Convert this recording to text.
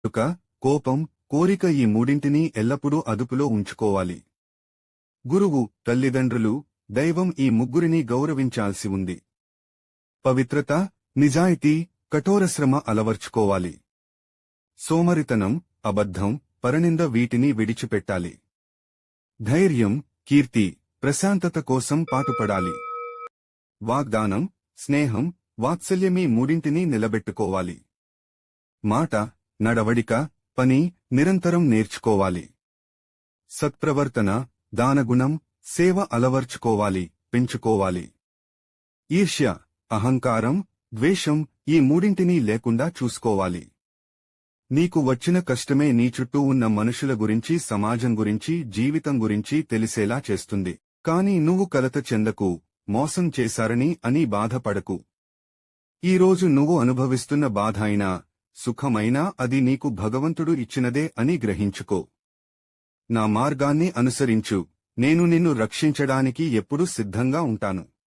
కోపం, కోరిక ఈ మూడింటినీ ఎల్లప్పుడూ అదుపులో ఉంచుకోవాలి. గురువు, తల్లిదండ్రులు, దైవం ఈ ముగ్గురిని గౌరవించాల్సి ఉంది. పవిత్రత, నిజాయితీ, కఠోరశ్రమ అలవర్చుకోవాలి. సోమరితనం, అబద్ధం, పరనింద వీటిని విడిచిపెట్టాలి. ధైర్యం, కీర్తి, ప్రశాంతత కోసం పాటుపడాలి. వాగ్దానం, స్నేహం, వాత్సల్యమీ మూడింటినీ నిలబెట్టుకోవాలి. మాట, నడవడిక, పని నిరంతరం నేర్చుకోవాలి. సత్ప్రవర్తన, దానగుణం, సేవ అలవర్చుకోవాలి, పెంచుకోవాలి. ఈర్ష్య, అహంకారం, ద్వేషం ఈ మూడింటినీ లేకుండా చూసుకోవాలి. నీకు వచ్చిన కష్టమే నీ చుట్టూ ఉన్న మనుషుల గురించి, సమాజం గురించి, జీవితం గురించి తెలిసేలా చేస్తుంది. కాని నువ్వు కలత చెందకు, మోసం చేశారని అని బాధపడకు. ఈరోజు నువ్వు అనుభవిస్తున్న బాధ అయినా, సుఖమైనా అది నీకు భగవంతుడు ఇచ్చినదే అని గ్రహించుకో. నా మార్గాన్ని అనుసరించు, నేను నిన్ను రక్షించడానికి ఎప్పుడూ సిద్ధంగా ఉంటాను.